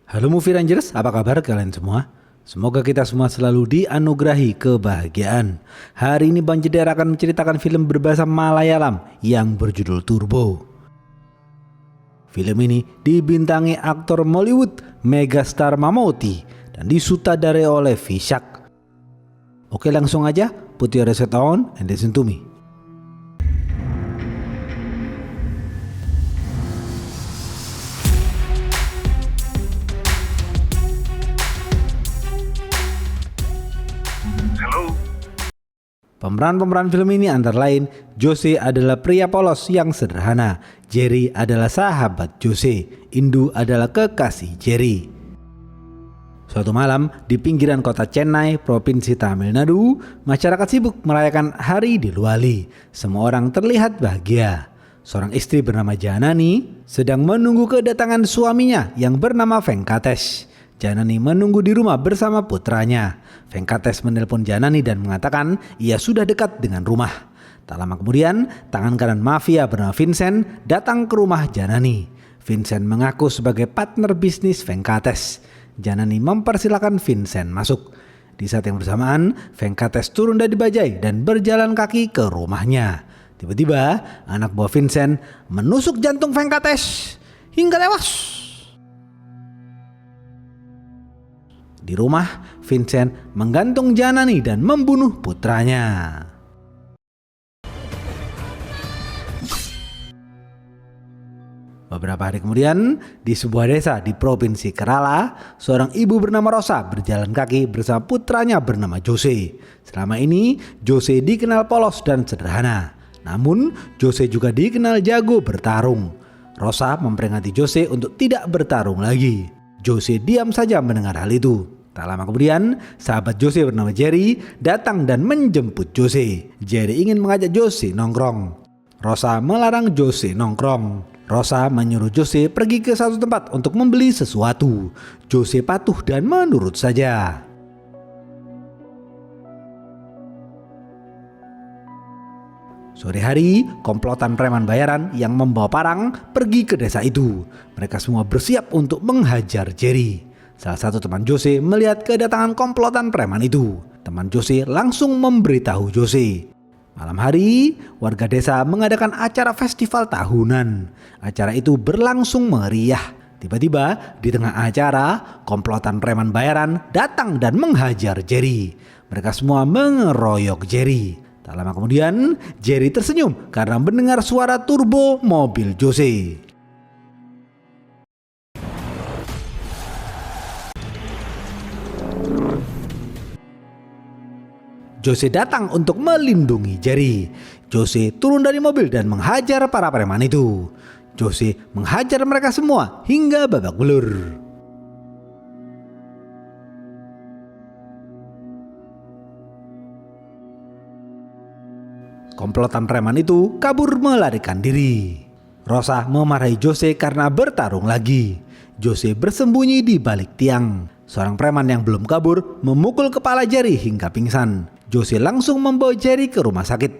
Halo Movie Rangers, apa kabar kalian semua? Semoga kita semua selalu dianugerahi kebahagiaan. Hari ini Bang Jedar akan menceritakan film berbahasa Malayalam yang berjudul Turbo. Film ini dibintangi aktor Mollywood Megastar Mammootty dan disutradarai oleh Vishak. Oke, langsung aja, put your headset on and listen to me. Pemeran-pemeran film ini antara lain Jose adalah pria polos yang sederhana, Jerry adalah sahabat Jose, Indu adalah kekasih Jerry. Suatu malam di pinggiran kota Chennai, Provinsi Tamil Nadu, masyarakat sibuk merayakan Hari Diwali. Semua orang terlihat bahagia. Seorang istri bernama Janani sedang menunggu kedatangan suaminya yang bernama Venkatesh. Janani menunggu di rumah bersama putranya. Venkatesh menelpon Janani dan mengatakan ia sudah dekat dengan rumah. Tak lama kemudian, tangan kanan mafia bernama Vincent datang ke rumah Janani. Vincent mengaku sebagai partner bisnis Venkatesh. Janani mempersilahkan Vincent masuk. Di saat yang bersamaan, Venkatesh turun dari bajai dan berjalan kaki ke rumahnya. Tiba-tiba, anak buah Vincent menusuk jantung Venkatesh hingga tewas. Di rumah, Vincent menggantung Janani dan membunuh putranya. Beberapa hari kemudian, di sebuah desa di Provinsi Kerala, seorang ibu bernama Rosa berjalan kaki bersama putranya bernama Jose. Selama ini, Jose dikenal polos dan sederhana. Namun, Jose juga dikenal jago bertarung. Rosa memperingati Jose untuk tidak bertarung lagi. Jose diam saja mendengar hal itu. Tak lama kemudian, sahabat Jose bernama Jerry datang dan menjemput Jose. Jerry ingin mengajak Jose nongkrong. Rosa melarang Jose nongkrong. Rosa menyuruh Jose pergi ke satu tempat untuk membeli sesuatu. Jose patuh dan menurut saja. Sore hari, komplotan preman bayaran yang membawa parang pergi ke desa itu. Mereka semua bersiap untuk menghajar Jerry. Salah satu teman Jose melihat kedatangan komplotan preman itu. Teman Jose langsung memberitahu Jose. Malam hari, warga desa mengadakan acara festival tahunan. Acara itu berlangsung meriah. Tiba-tiba di tengah acara, komplotan preman bayaran datang dan menghajar Jerry. Mereka semua mengeroyok Jerry. Tak lama kemudian, Jerry tersenyum karena mendengar suara turbo mobil Jose. Jose datang untuk melindungi Jerry. Jose turun dari mobil dan menghajar para preman itu. Jose menghajar mereka semua hingga babak belur. Komplotan preman itu kabur melarikan diri. Rosa memarahi Jose karena bertarung lagi. Jose bersembunyi di balik tiang. Seorang preman yang belum kabur memukul kepala Jerry hingga pingsan. Jose langsung membawa Jerry ke rumah sakit.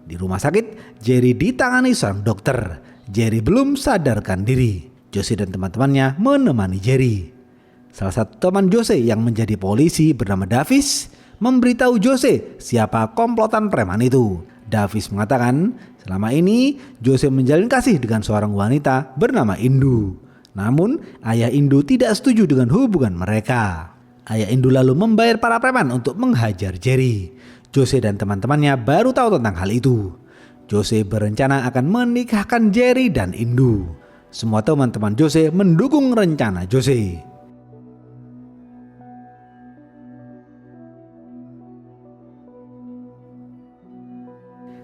Di rumah sakit, Jerry ditangani seorang dokter. Jerry belum sadarkan diri. Jose dan teman-temannya menemani Jerry. Salah satu teman Jose yang menjadi polisi bernama Davis memberitahu Jose siapa komplotan preman itu. Davis mengatakan selama ini Jose menjalin kasih dengan seorang wanita bernama Indu. Namun ayah Indu tidak setuju dengan hubungan mereka. Ayah Indu lalu membayar para preman untuk menghajar Jerry. Jose dan teman-temannya baru tahu tentang hal itu. Jose berencana akan menikahkan Jerry dan Indu. Semua teman-teman Jose mendukung rencana Jose.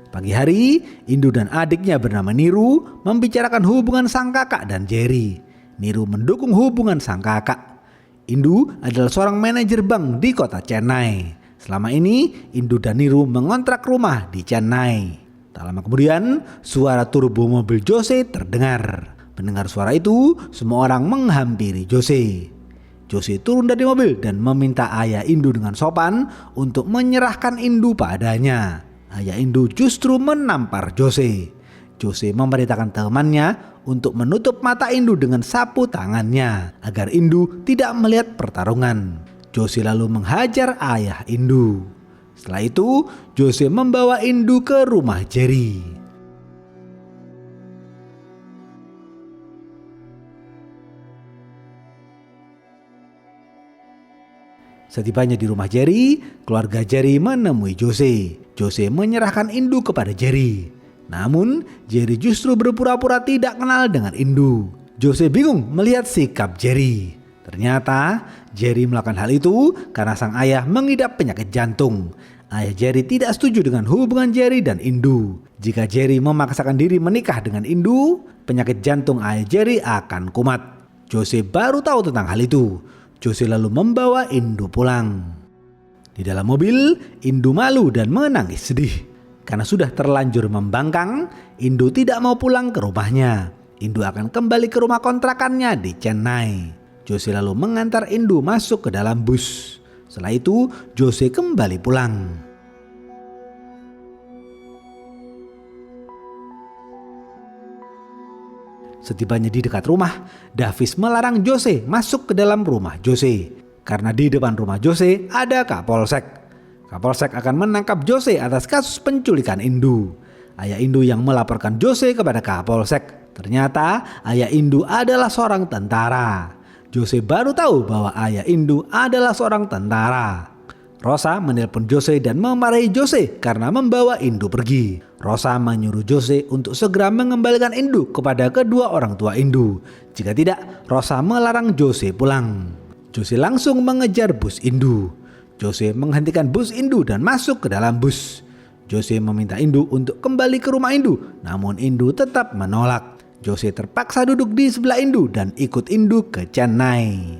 Pagi hari, Indu dan adiknya bernama Niru membicarakan hubungan sang kakak dan Jerry. Niru mendukung hubungan sang kakak. Indu adalah seorang manajer bank di kota Chennai. Selama ini, Indu dan Niru mengontrak rumah di Chennai. Tak lama kemudian, suara turbo mobil Jose terdengar. Mendengar suara itu, semua orang menghampiri Jose. Jose turun dari mobil dan meminta ayah Indu dengan sopan untuk menyerahkan Indu padanya. Ayah Indu justru menampar Jose. Jose memerintahkan temannya untuk menutup mata Indu dengan sapu tangannya agar Indu tidak melihat pertarungan. Jose lalu menghajar ayah Indu. Setelah itu, Jose membawa Indu ke rumah Jerry. Setibanya di rumah Jerry, keluarga Jerry menemui Jose. Jose menyerahkan Indu kepada Jerry. Namun, Jerry justru berpura-pura tidak kenal dengan Indu. Jose bingung melihat sikap Jerry. Ternyata Jerry melakukan hal itu karena sang ayah mengidap penyakit jantung. Ayah Jerry tidak setuju dengan hubungan Jerry dan Indu. Jika Jerry memaksakan diri menikah dengan Indu, penyakit jantung ayah Jerry akan kumat. Jose baru tahu tentang hal itu. Jose lalu membawa Indu pulang. Di dalam mobil, Indu malu dan menangis sedih. Karena sudah terlanjur membangkang, Indu tidak mau pulang ke rumahnya. Indu akan kembali ke rumah kontrakannya di Chennai. Jose lalu mengantar Indu masuk ke dalam bus. Setelah itu, Jose kembali pulang. Setibanya di dekat rumah, Davis melarang Jose masuk ke dalam rumah Jose. Karena di depan rumah Jose ada Kapolsek. Kapolsek akan menangkap Jose atas kasus penculikan Indu. Ayah Indu yang melaporkan Jose kepada Kapolsek. Ternyata ayah Indu adalah seorang tentara. Jose baru tahu bahwa ayah Indu adalah seorang tentara. Rosa menelpon Jose dan memarahi Jose karena membawa Indu pergi. Rosa menyuruh Jose untuk segera mengembalikan Indu kepada kedua orang tua Indu. Jika tidak, Rosa melarang Jose pulang. Jose langsung mengejar bus Indu. Jose menghentikan bus Indu dan masuk ke dalam bus. Jose meminta Indu untuk kembali ke rumah Indu, namun Indu tetap menolak. Jose terpaksa duduk di sebelah Indu dan ikut Indu ke Chennai.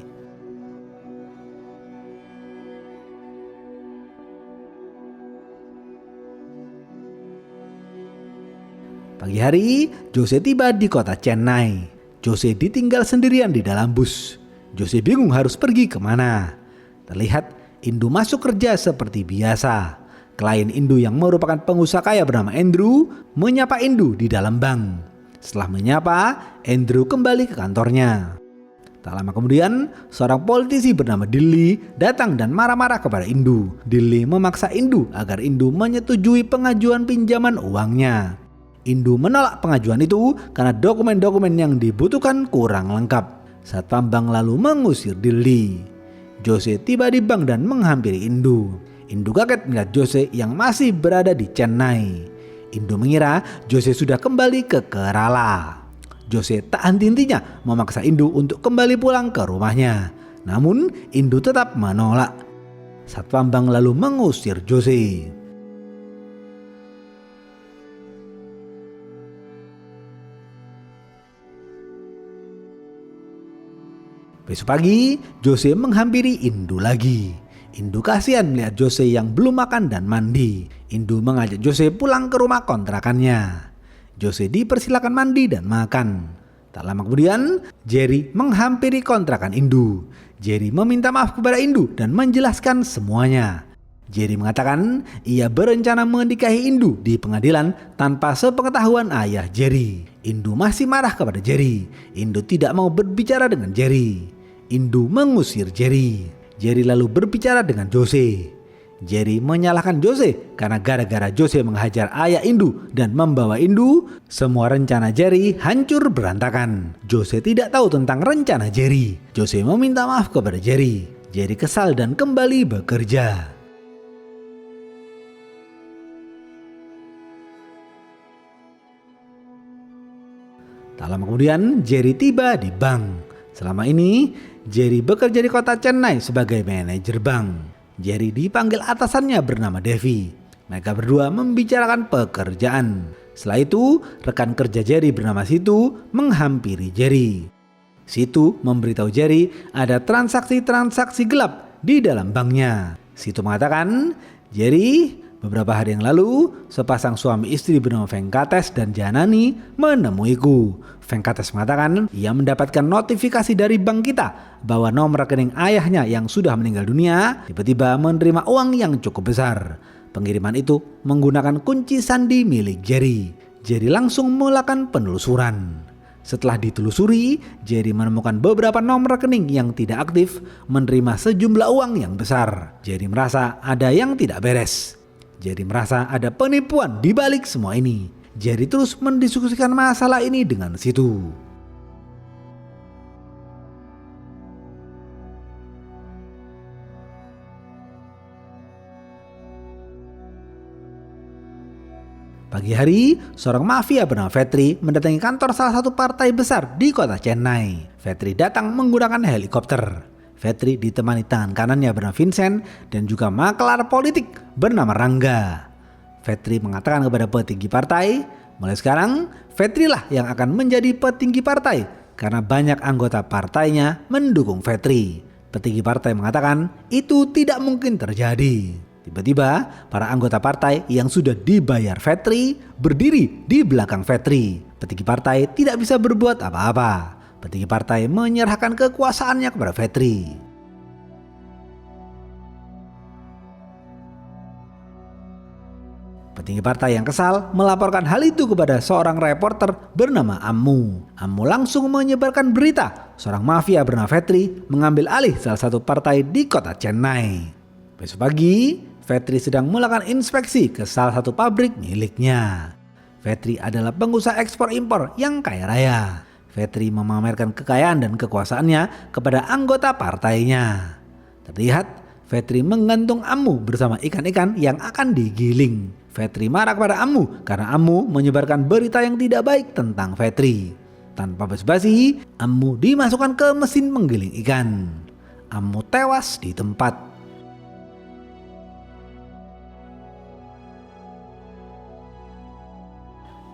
Pagi hari, Jose tiba di kota Chennai. Jose ditinggal sendirian di dalam bus. Jose bingung harus pergi kemana. Terlihat Indu masuk kerja seperti biasa. Klien Indu yang merupakan pengusaha kaya bernama Andrew menyapa Indu di dalam bank. Setelah menyapa, Andrew kembali ke kantornya. Tak lama kemudian, seorang politisi bernama Dilly datang dan marah-marah kepada Indu. Dilly memaksa Indu agar Indu menyetujui pengajuan pinjaman uangnya. Indu menolak pengajuan itu karena dokumen-dokumen yang dibutuhkan kurang lengkap. Satpam bank lalu mengusir Dilly. Jose tiba di bank dan menghampiri Indu. Indu kaget melihat Jose yang masih berada di Chennai. Indu mengira Jose sudah kembali ke Kerala. Jose tak henti-hentinya memaksa Indu untuk kembali pulang ke rumahnya. Namun Indu tetap menolak. Satpam bank lalu mengusir Jose. Besok pagi, Jose menghampiri Indu lagi. Indu kasihan melihat Jose yang belum makan dan mandi. Indu mengajak Jose pulang ke rumah kontrakannya. Jose dipersilakan mandi dan makan. Tak lama kemudian, Jerry menghampiri kontrakan Indu. Jerry meminta maaf kepada Indu dan menjelaskan semuanya. Jerry mengatakan ia berencana menikahi Indu di pengadilan tanpa sepengetahuan ayah Jerry. Indu masih marah kepada Jerry. Indu tidak mau berbicara dengan Jerry. Indu mengusir Jerry. Jerry lalu berbicara dengan Jose. Jerry menyalahkan Jose karena gara-gara Jose menghajar ayah Indu dan membawa Indu, semua rencana Jerry hancur berantakan. Jose tidak tahu tentang rencana Jerry. Jose meminta maaf kepada Jerry. Jerry kesal dan kembali bekerja. Tak lama kemudian Jerry tiba di bank. Selama ini Jerry bekerja di kota Chennai sebagai manajer bank. Jerry dipanggil atasannya bernama Devi. Mereka berdua membicarakan pekerjaan. Setelah itu rekan kerja Jerry bernama Situ menghampiri Jerry. Situ memberitahu Jerry ada transaksi-transaksi gelap di dalam banknya. Situ mengatakan, Jerry, beberapa hari yang lalu, sepasang suami istri bernama Venkatesh dan Janani menemuiku. Venkatesh mengatakan ia mendapatkan notifikasi dari bank kita bahwa nomor rekening ayahnya yang sudah meninggal dunia tiba-tiba menerima uang yang cukup besar. Pengiriman itu menggunakan kunci sandi milik Jerry. Jerry langsung melakukan penelusuran. Setelah ditelusuri, Jerry menemukan beberapa nomor rekening yang tidak aktif menerima sejumlah uang yang besar. Jerry merasa ada yang tidak beres. Jerry merasa ada penipuan di balik semua ini. Jerry terus mendiskusikan masalah ini dengan Situ. Pagi hari, seorang mafia bernama Vetri mendatangi kantor salah satu partai besar di kota Chennai. Vetri datang menggunakan helikopter. Vetri ditemani tangan kanannya bernama Vincent dan juga makelar politik bernama Rangga. Vetri mengatakan kepada petinggi partai, mulai sekarang Vetri lah yang akan menjadi petinggi partai karena banyak anggota partainya mendukung Vetri. Petinggi partai mengatakan itu tidak mungkin terjadi. Tiba-tiba, para anggota partai yang sudah dibayar Vetri berdiri di belakang Vetri. Petinggi partai tidak bisa berbuat apa-apa. Petinggi partai menyerahkan kekuasaannya kepada Vetri. Petinggi partai yang kesal melaporkan hal itu kepada seorang reporter bernama Ammu. Ammu langsung menyebarkan berita seorang mafia bernama Vetri mengambil alih salah satu partai di kota Chennai. Besok pagi, Vetri sedang melakukan inspeksi ke salah satu pabrik miliknya. Vetri adalah pengusaha ekspor impor yang kaya raya. Vetri memamerkan kekayaan dan kekuasaannya kepada anggota partainya. Terlihat Vetri menggantung Ammu bersama ikan-ikan yang akan digiling. Vetri marah kepada Ammu karena Ammu menyebarkan berita yang tidak baik tentang Vetri. Tanpa basa-basi, Ammu dimasukkan ke mesin penggiling ikan. Ammu tewas di tempat.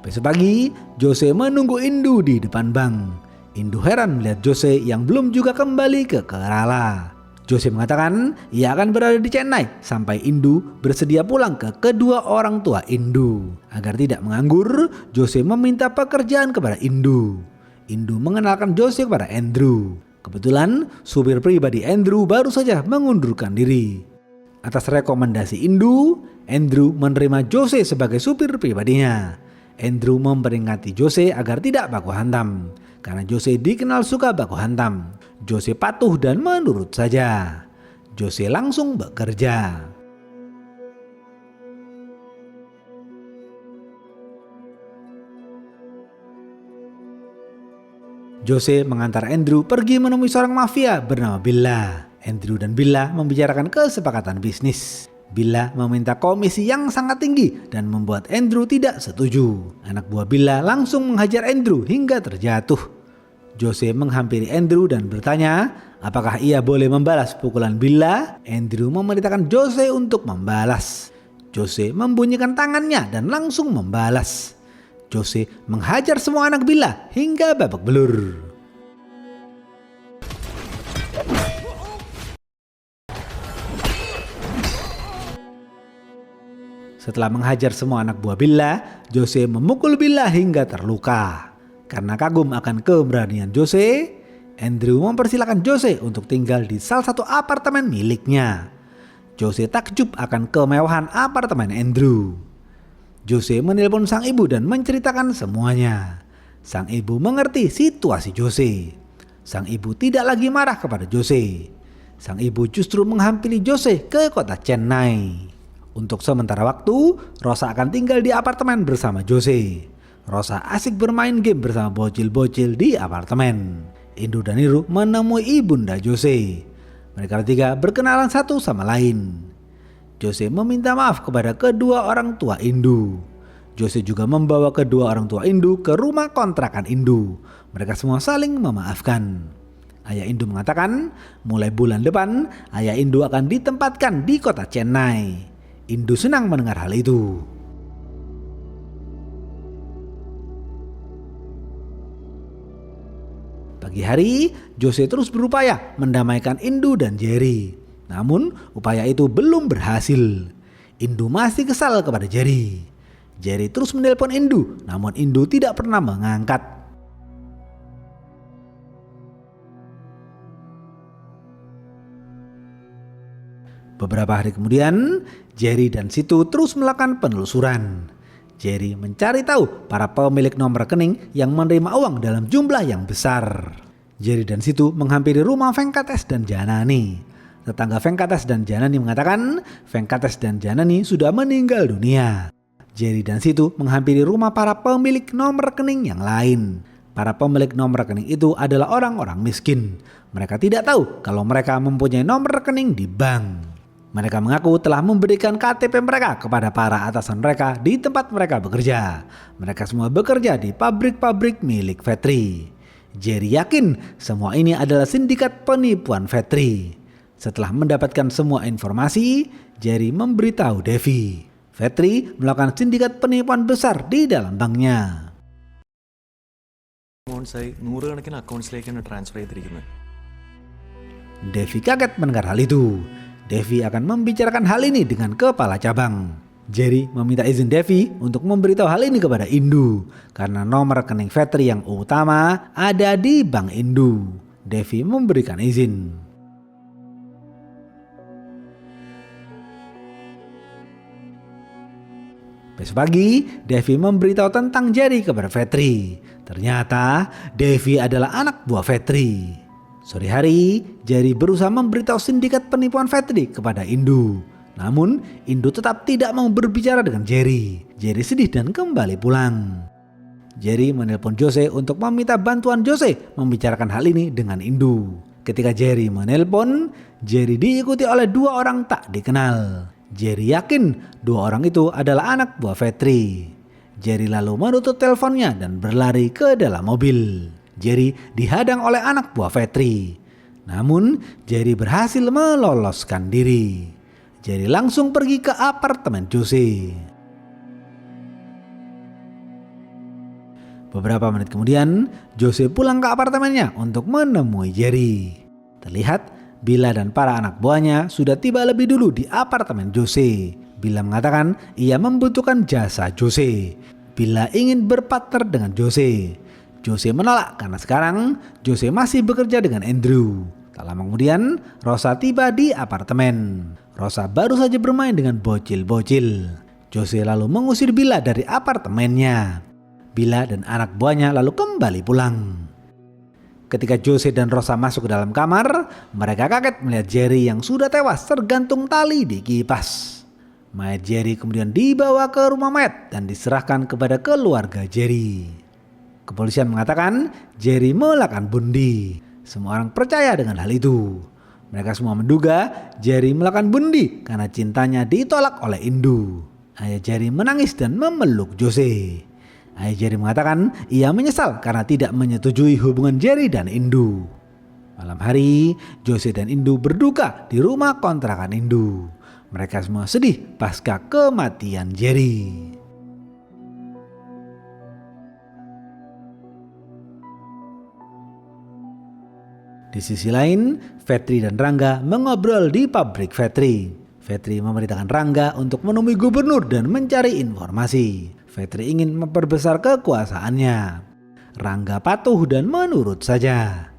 Besok pagi, Jose menunggu Indu di depan bank. Indu heran melihat Jose yang belum juga kembali ke Kerala. Jose mengatakan ia akan berada di Chennai sampai Indu bersedia pulang ke kedua orang tua Indu. Agar tidak menganggur, Jose meminta pekerjaan kepada Indu. Indu mengenalkan Jose kepada Andrew. Kebetulan supir pribadi Andrew baru saja mengundurkan diri. Atas rekomendasi Indu, Andrew menerima Jose sebagai supir pribadinya. Andrew memperingati Jose agar tidak baku hantam, karena Jose dikenal suka baku hantam. Jose patuh dan menurut saja. Jose langsung bekerja. Jose mengantar Andrew pergi menemui seorang mafia bernama Billa. Andrew dan Billa membicarakan kesepakatan bisnis. Billa meminta komisi yang sangat tinggi dan membuat Andrew tidak setuju. Anak buah Billa langsung menghajar Andrew hingga terjatuh. Jose menghampiri Andrew dan bertanya apakah ia boleh membalas pukulan Billa. Andrew memerintahkan Jose untuk membalas. Jose membunyikan tangannya dan langsung membalas. Jose menghajar semua anak Billa hingga babak belur. Setelah menghajar semua anak buah Billa, Jose memukul Billa hingga terluka. Karena kagum akan keberanian Jose, Andrew mempersilahkan Jose untuk tinggal di salah satu apartemen miliknya. Jose takjub akan kemewahan apartemen Andrew. Jose menelpon sang ibu dan menceritakan semuanya. Sang ibu mengerti situasi Jose. Sang ibu tidak lagi marah kepada Jose. Sang ibu justru menghampiri Jose ke kota Chennai. Untuk sementara waktu, Rosa akan tinggal di apartemen bersama Jose. Rosa asik bermain game bersama bocil-bocil di apartemen. Indu dan Niru menemui ibunda Jose. Mereka bertiga berkenalan satu sama lain. Jose meminta maaf kepada kedua orang tua Indu. Jose juga membawa kedua orang tua Indu ke rumah kontrakan Indu. Mereka semua saling memaafkan. Ayah Indu mengatakan, mulai bulan depan, ayah Indu akan ditempatkan di kota Chennai. Indu senang mendengar hal itu. Pagi hari, Jose terus berupaya mendamaikan Indu dan Jerry. Namun, upaya itu belum berhasil. Indu masih kesal kepada Jerry. Jerry terus menelpon Indu, namun Indu tidak pernah mengangkat. Beberapa hari kemudian, Jerry dan Situ terus melakukan penelusuran. Jerry mencari tahu para pemilik nomor rekening yang menerima uang dalam jumlah yang besar. Jerry dan Situ menghampiri rumah Venkates dan Janani. Tetangga Venkates dan Janani mengatakan Venkates dan Janani sudah meninggal dunia. Jerry dan Situ menghampiri rumah para pemilik nomor rekening yang lain. Para pemilik nomor rekening itu adalah orang-orang miskin. Mereka tidak tahu kalau mereka mempunyai nomor rekening di bank. Mereka mengaku telah memberikan KTP mereka kepada para atasan mereka di tempat mereka bekerja. Mereka semua bekerja di pabrik-pabrik milik Vetri. Jerry yakin semua ini adalah sindikat penipuan Vetri. Setelah mendapatkan semua informasi, Jerry memberitahu Devi. Vetri melakukan sindikat penipuan besar di dalam banknya. നൂറുകണക്കിന് അക്കൗണ്ട്സിലേക്കാണ് ട്രാൻസ്ഫർ ചെയ്തിരിക്കുന്നത്. Devi kaget mendengar hal itu. Devi akan membicarakan hal ini dengan kepala cabang. Jerry meminta izin Devi untuk memberitahu hal ini kepada Indu karena nomor rekening Vetri yang utama ada di Bank Indu. Devi memberikan izin. Besok pagi, Devi memberitahu tentang Jerry kepada Vetri. Ternyata Devi adalah anak buah Vetri. Sore hari, Jerry berusaha memberitahu sindikat penipuan Vetri kepada Indu. Namun, Indu tetap tidak mau berbicara dengan Jerry. Jerry sedih dan kembali pulang. Jerry menelpon Jose untuk meminta bantuan Jose membicarakan hal ini dengan Indu. Ketika Jerry menelpon, Jerry diikuti oleh dua orang tak dikenal. Jerry yakin dua orang itu adalah anak buah Vetri. Jerry lalu menutup teleponnya dan berlari ke dalam mobil. Jerry dihadang oleh anak buah Vetri. Namun Jerry berhasil meloloskan diri. Jerry langsung pergi ke apartemen Jose. Beberapa menit kemudian, Jose pulang ke apartemennya untuk menemui Jerry. Terlihat Bila dan para anak buahnya sudah tiba lebih dulu di apartemen Jose. Bila mengatakan ia membutuhkan jasa Jose. Bila ingin berpartner dengan Jose. Jose menolak karena sekarang Jose masih bekerja dengan Andrew. Tak lama kemudian, Rosa tiba di apartemen. Rosa baru saja bermain dengan bocil-bocil. Jose lalu mengusir Bila dari apartemennya. Bila dan anak buahnya lalu kembali pulang. Ketika Jose dan Rosa masuk ke dalam kamar, mereka kaget melihat Jerry yang sudah tewas tergantung tali di kipas. Mayat Jerry kemudian dibawa ke rumah mayat dan diserahkan kepada keluarga Jerry. Kepolisian mengatakan Jerry melakukan bunuh. Semua orang percaya dengan hal itu. Mereka semua menduga Jerry melakukan bunuh karena cintanya ditolak oleh Indu. Ayah Jerry menangis dan memeluk Jose. Ayah Jerry mengatakan ia menyesal karena tidak menyetujui hubungan Jerry dan Indu. Malam hari, Jose dan Indu berduka di rumah kontrakan Indu. Mereka semua sedih pasca kematian Jerry. Di sisi lain, Vetri dan Rangga mengobrol di pabrik Vetri. Vetri memerintahkan Rangga untuk menemui gubernur dan mencari informasi. Vetri ingin memperbesar kekuasaannya. Rangga patuh dan menurut saja.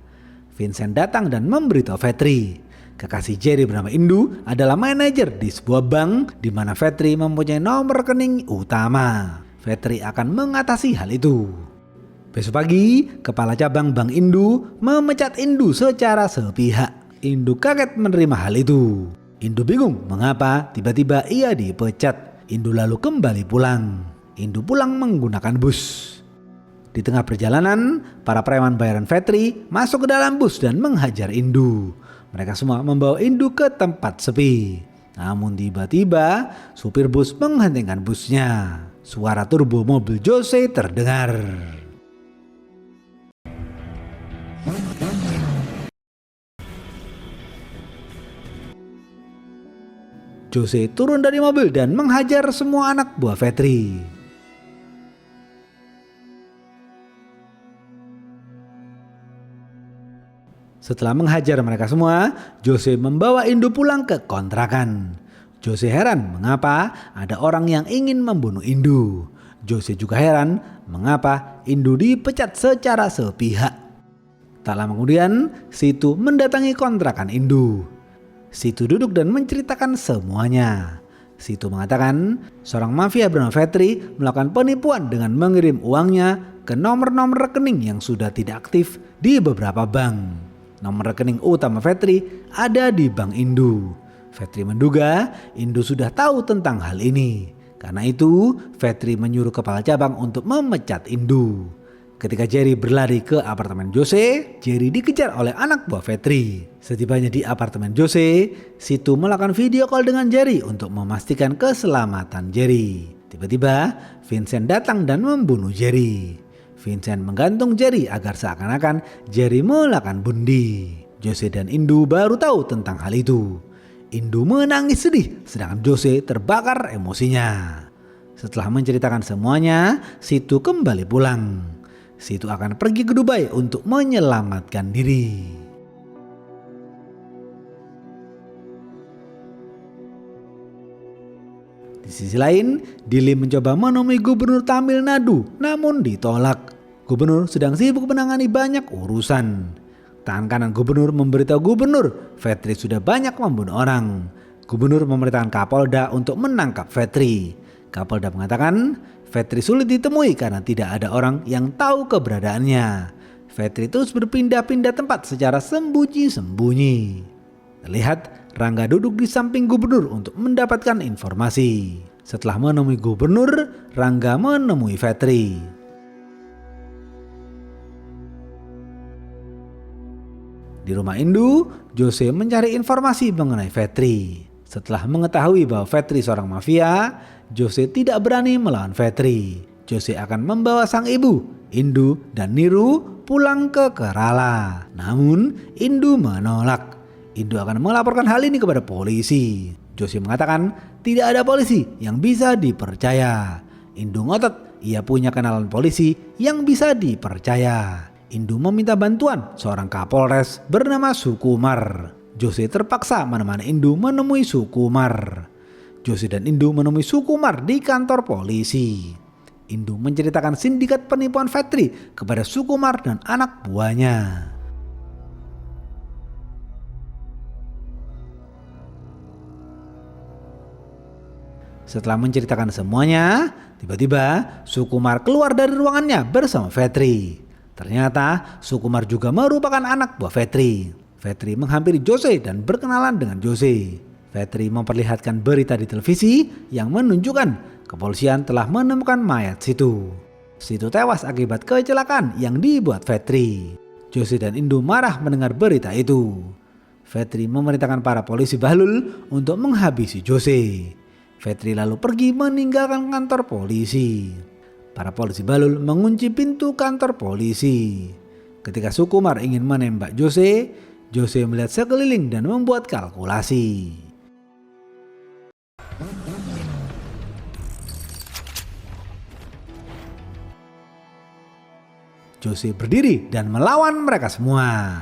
Vincent datang dan memberitahu Vetri. Kekasih Jerry bernama Indu adalah manajer di sebuah bank di mana Vetri mempunyai nomor rekening utama. Vetri akan mengatasi hal itu. Besok pagi, kepala cabang Bank Indu memecat Indu secara sepihak. Indu kaget menerima hal itu. Indu bingung mengapa tiba-tiba ia dipecat. Indu lalu kembali pulang. Indu pulang menggunakan bus. Di tengah perjalanan, para preman bayaran Vetri masuk ke dalam bus dan menghajar Indu. Mereka semua membawa Indu ke tempat sepi. Namun tiba-tiba supir bus menghentikan busnya. Suara turbo mobil Jose terdengar. Jose turun dari mobil dan menghajar semua anak buah Vetri. Setelah menghajar mereka semua, Jose membawa Indu pulang ke kontrakan. Jose heran mengapa ada orang yang ingin membunuh Indu. Jose juga heran mengapa Indu dipecat secara sepihak. Tak lama kemudian, Situ mendatangi kontrakan Indu. Situ duduk dan menceritakan semuanya. Situ mengatakan seorang mafia bernama Fetri melakukan penipuan dengan mengirim uangnya ke nomor-nomor rekening yang sudah tidak aktif di beberapa bank. Nomor rekening utama Fetri ada di Bank Indu. Fetri menduga Indu sudah tahu tentang hal ini. Karena itu, Fetri menyuruh kepala cabang untuk memecat Indu. Ketika Jerry berlari ke apartemen Jose, Jerry dikejar oleh anak buah Fetri. Setibanya di apartemen Jose, Situ melakukan video call dengan Jerry untuk memastikan keselamatan Jerry. Tiba-tiba, Vincent datang dan membunuh Jerry. Vincent menggantung Jerry agar seakan-akan Jerry melakukan bundi. Jose dan Indu baru tahu tentang hal itu. Indu menangis sedih, sedangkan Jose terbakar emosinya. Setelah menceritakan semuanya, Situ kembali pulang. Situ akan pergi ke Dubai untuk menyelamatkan diri. Di sisi lain, Dili mencoba menemui Gubernur Tamil Nadu, namun ditolak. Gubernur sedang sibuk menangani banyak urusan. Tangan kanan Gubernur memberitahu Gubernur, Fetri sudah banyak membunuh orang. Gubernur memerintahkan Kapolda untuk menangkap Fetri. Kapolda mengatakan, Fetri sulit ditemui karena tidak ada orang yang tahu keberadaannya. Fetri terus berpindah-pindah tempat secara sembunyi-sembunyi. Terlihat Rangga duduk di samping Gubernur untuk mendapatkan informasi. Setelah menemui Gubernur, Rangga menemui Fetri. Di rumah Indu, Jose mencari informasi mengenai Fetri. Setelah mengetahui bahwa Fetri seorang mafia, Jose tidak berani melawan Fetri. Jose akan membawa sang ibu, Indu dan Niru pulang ke Kerala. Namun Indu menolak. Indu akan melaporkan hal ini kepada polisi. Jose mengatakan tidak ada polisi yang bisa dipercaya. Indu ngotot ia punya kenalan polisi yang bisa dipercaya. Indu meminta bantuan seorang Kapolres bernama Sukumar. Jose terpaksa menemani Indu menemui Sukumar. Jose dan Indu menemui Sukumar di kantor polisi. Indu menceritakan sindikat penipuan Fetri kepada Sukumar dan anak buahnya. Setelah menceritakan semuanya, tiba-tiba Sukumar keluar dari ruangannya bersama Fetri. Ternyata Sukumar juga merupakan anak buah Fetri. Fetri menghampiri Jose dan berkenalan dengan Jose. Fetri memperlihatkan berita di televisi yang menunjukkan kepolisian telah menemukan mayat Situ. Situ tewas akibat kecelakaan yang dibuat Fetri. Jose dan Indu marah mendengar berita itu. Fetri memerintahkan para polisi Bahlul untuk menghabisi Jose. Fetri lalu pergi meninggalkan kantor polisi. Para polisi Bahlul mengunci pintu kantor polisi. Ketika Sukumar ingin menembak Jose, Jose melihat sekeliling dan membuat kalkulasi. Jose berdiri dan melawan mereka semua.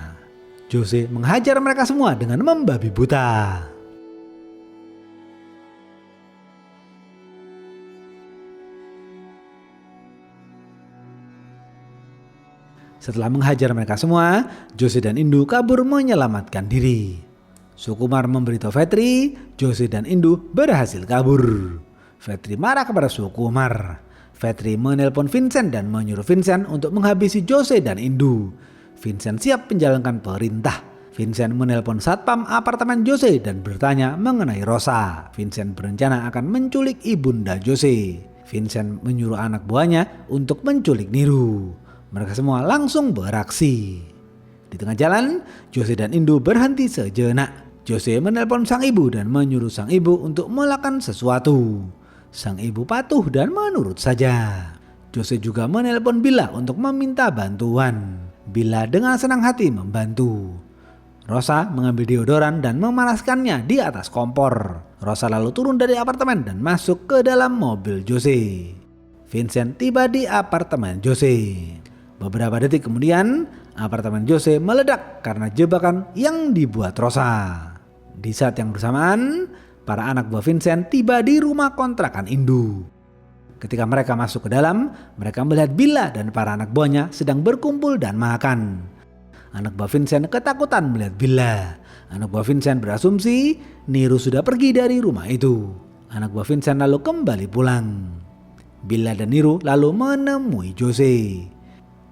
Jose menghajar mereka semua dengan membabi buta. Setelah menghajar mereka semua, Jose dan Indu kabur menyelamatkan diri. Sukumar memberitahu Fetri, Jose dan Indu berhasil kabur. Fetri marah kepada Sukumar. Fetri menelpon Vincent dan menyuruh Vincent untuk menghabisi Jose dan Indu. Vincent siap menjalankan perintah. Vincent menelpon satpam apartemen Jose dan bertanya mengenai Rosa. Vincent berencana akan menculik ibunda Jose. Vincent menyuruh anak buahnya untuk menculik Niru. Mereka semua langsung beraksi. Di tengah jalan, Jose dan Indu berhenti sejenak. Jose menelpon sang ibu dan menyuruh sang ibu untuk melakukan sesuatu. Sang ibu patuh dan menurut saja. Jose juga menelpon Bila untuk meminta bantuan. Bila dengan senang hati membantu. Rosa mengambil deodoran dan memanaskannya di atas kompor. Rosa lalu turun dari apartemen dan masuk ke dalam mobil Jose. Vincent tiba di apartemen Jose. Beberapa detik kemudian, apartemen Jose meledak karena jebakan yang dibuat Rosa. Di saat yang bersamaan, para anak buah Vincent tiba di rumah kontrakan Indu. Ketika mereka masuk ke dalam, mereka melihat Bila dan para anak buahnya sedang berkumpul dan makan. Anak buah Vincent ketakutan melihat Bila. Anak buah Vincent berasumsi Niru sudah pergi dari rumah itu. Anak buah Vincent lalu kembali pulang. Billa dan Niro lalu menemui Jose.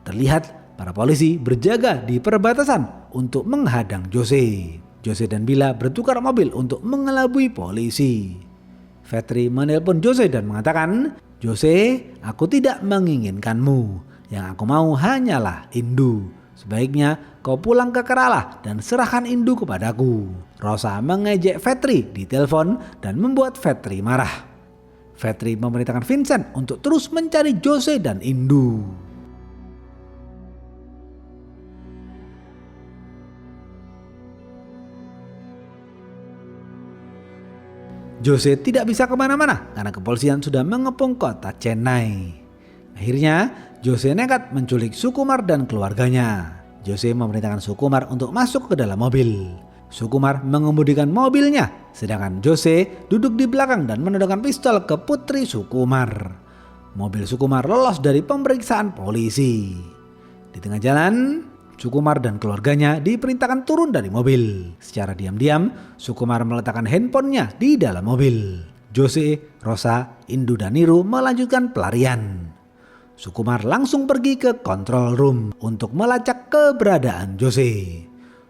Terlihat para polisi berjaga di perbatasan untuk menghadang Jose. Jose dan Billa bertukar mobil untuk mengelabui polisi. Fetri menelpon Jose dan mengatakan, "Jose, aku tidak menginginkanmu. Yang aku mau hanyalah Indu. Sebaiknya kau pulang ke Kerala dan serahkan Indu kepadaku." Rosa mengejek Fetri di telepon dan membuat Fetri marah. Fetri memerintahkan Vincent untuk terus mencari Jose dan Indu. Jose tidak bisa kemana-mana karena kepolisian sudah mengepung kota Chennai. Akhirnya Jose nekat menculik Sukumar dan keluarganya. Jose memerintahkan Sukumar untuk masuk ke dalam mobil. Sukumar mengemudikan mobilnya, sedangkan Jose duduk di belakang dan menodongkan pistol ke putri Sukumar. Mobil Sukumar lolos dari pemeriksaan polisi. Di tengah jalan, Sukumar dan keluarganya diperintahkan turun dari mobil. Secara diam-diam, Sukumar meletakkan handphonenya di dalam mobil. Jose, Rosa, Indu dan Niro melanjutkan pelarian. Sukumar langsung pergi ke control room untuk melacak keberadaan Jose.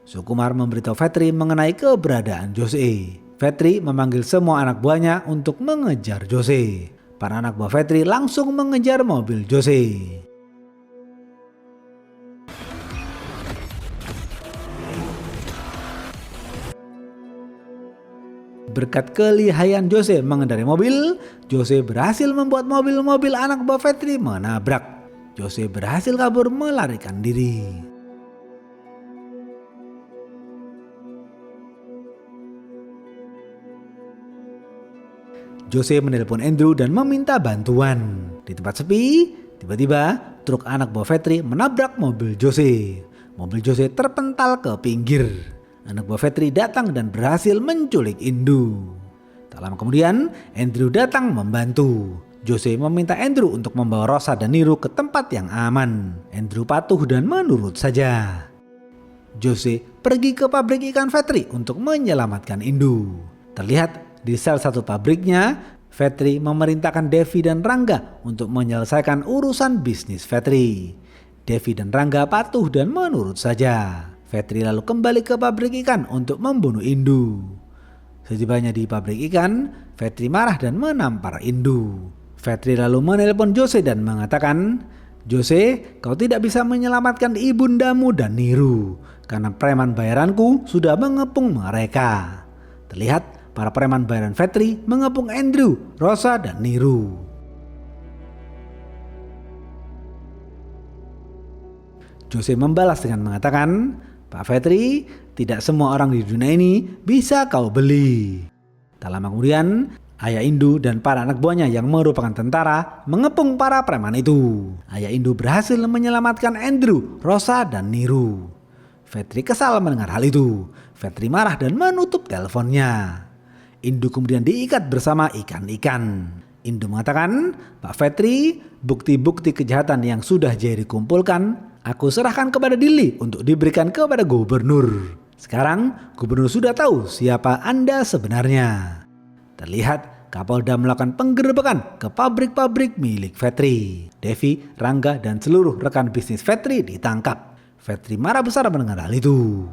Sukumar memberitahu Fetri mengenai keberadaan Jose. Fetri memanggil semua anak buahnya untuk mengejar Jose. Para anak buah Fetri langsung mengejar mobil Jose. Berkat kelihayan Jose mengendarai mobil, Jose berhasil membuat mobil-mobil anak buah Fetri menabrak. Jose berhasil kabur melarikan diri. Jose menelpon Andrew dan meminta bantuan. Di tempat sepi, tiba-tiba truk anak buah Fetri menabrak mobil Jose. Mobil Jose terpental ke pinggir. Anak buah Fetri datang dan berhasil menculik Indu. Tak lama kemudian, Andrew datang membantu. Jose meminta Andrew untuk membawa Rosa dan Niro ke tempat yang aman. Andrew patuh dan menurut saja. Jose pergi ke pabrik ikan Fetri untuk menyelamatkan Indu. Terlihat di salah satu pabriknya, Fetri memerintahkan Devi dan Rangga untuk menyelesaikan urusan bisnis Fetri. Devi dan Rangga patuh dan menurut saja. Fetri lalu kembali ke pabrik ikan untuk membunuh Indu. Setibanya di pabrik ikan, Fetri marah dan menampar Indu. Fetri lalu menelpon Jose dan mengatakan, "Jose, kau tidak bisa menyelamatkan ibundamu dan Niro karena preman bayaranku sudah mengepung mereka." Terlihat para preman bayaran Fetri mengepung Andrew, Rosa dan Niro. Jose membalas dengan mengatakan, "Pak Fetri, tidak semua orang di dunia ini bisa kau beli." Tak lama kemudian, ayah Indu dan para anak buahnya yang merupakan tentara mengepung para preman itu. Ayah Indu berhasil menyelamatkan Andrew, Rosa dan Niro. Fetri kesal mendengar hal itu. Fetri marah dan menutup teleponnya. Indu kemudian diikat bersama ikan-ikan. Indu mengatakan, "Pak Fetri, bukti-bukti kejahatan yang sudah jadi kumpulkan, aku serahkan kepada Dili untuk diberikan kepada gubernur. Sekarang gubernur sudah tahu siapa Anda sebenarnya." Terlihat Kapolda melakukan penggerebekan ke pabrik-pabrik milik Fetri. Devi, Rangga dan seluruh rekan bisnis Fetri ditangkap. Fetri marah besar mendengar hal itu.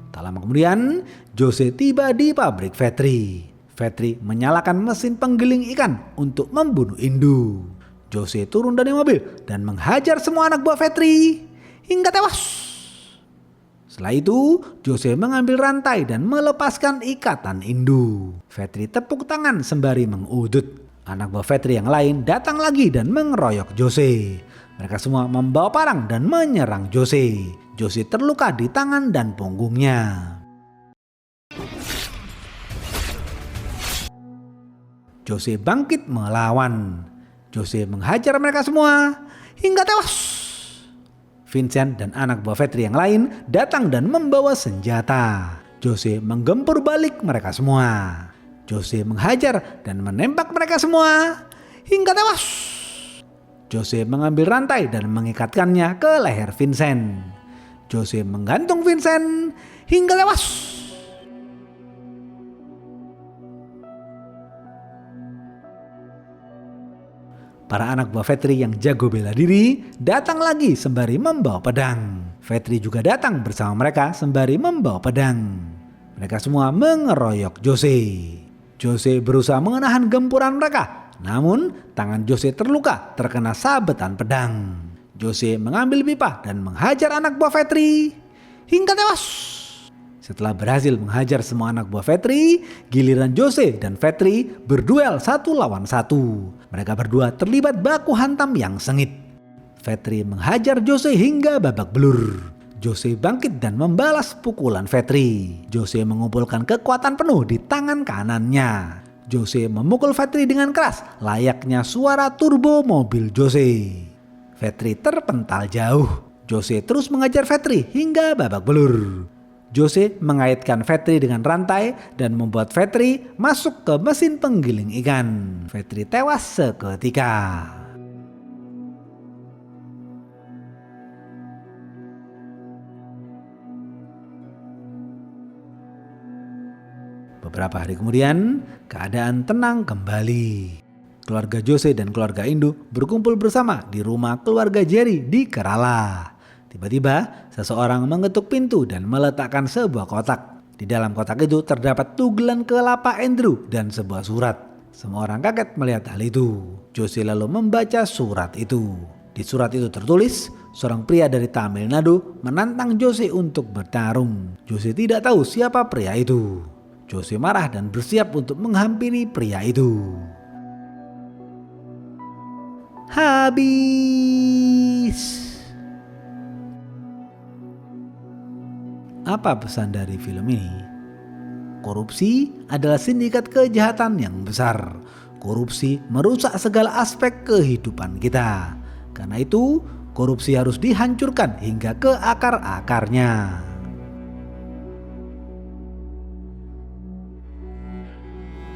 Tak lama kemudian, Jose tiba di pabrik Fetri. Fetri menyalakan mesin penggiling ikan untuk membunuh Indu. Jose turun dari mobil dan menghajar semua anak buah Fetri hingga tewas. Setelah itu, Jose mengambil rantai dan melepaskan ikatan Indu. Fetri tepuk tangan sembari mengudut. Anak buah Fetri yang lain datang lagi dan mengeroyok Jose. Mereka semua membawa parang dan menyerang Jose. Jose terluka di tangan dan punggungnya. Jose bangkit melawan. Jose menghajar mereka semua hingga tewas. Vincent dan anak buah Fetri yang lain datang dan membawa senjata. Jose menggempur balik mereka semua. Jose menghajar dan menembak mereka semua hingga tewas. Jose mengambil rantai dan mengikatkannya ke leher Vincent. Jose menggantung Vincent hingga tewas. Para anak buah Vetri yang jago bela diri datang lagi sembari membawa pedang. Vetri juga datang bersama mereka sembari membawa pedang. Mereka semua mengeroyok Jose. Jose berusaha menahan gempuran mereka, namun tangan Jose terluka terkena sabetan pedang. Jose mengambil pipa dan menghajar anak buah Vetri hingga tewas. Setelah berhasil menghajar semua anak buah Vetri, giliran Jose dan Vetri berduel 1 lawan 1. Mereka berdua terlibat baku hantam yang sengit. Vetri menghajar Jose hingga babak belur. Jose bangkit dan membalas pukulan Vetri. Jose mengumpulkan kekuatan penuh di tangan kanannya. Jose memukul Vetri dengan keras, layaknya suara turbo mobil Jose. Vetri terpental jauh. Jose terus mengajar Vetri hingga babak belur. Jose mengaitkan Vetri dengan rantai dan membuat Vetri masuk ke mesin penggiling ikan. Vetri tewas seketika. Beberapa hari kemudian, keadaan tenang kembali. Keluarga Jose dan keluarga Indu berkumpul bersama di rumah keluarga Jerry di Kerala. Tiba-tiba, seseorang mengetuk pintu dan meletakkan sebuah kotak. Di dalam kotak itu terdapat tugelan kelapa Andrew dan sebuah surat. Semua orang kaget melihat hal itu. Jose lalu membaca surat itu. Di surat itu tertulis, seorang pria dari Tamil Nadu menantang Jose untuk bertarung. Jose tidak tahu siapa pria itu. Jose marah dan bersiap untuk menghampiri pria itu. Habis. Apa pesan dari film ini? Korupsi adalah sindikat kejahatan yang besar. Korupsi merusak segala aspek kehidupan kita. Karena itu, korupsi harus dihancurkan hingga ke akar-akarnya.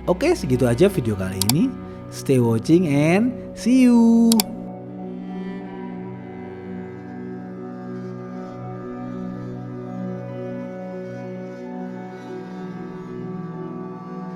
Oke, segitu aja video kali ini. Stay watching and see you.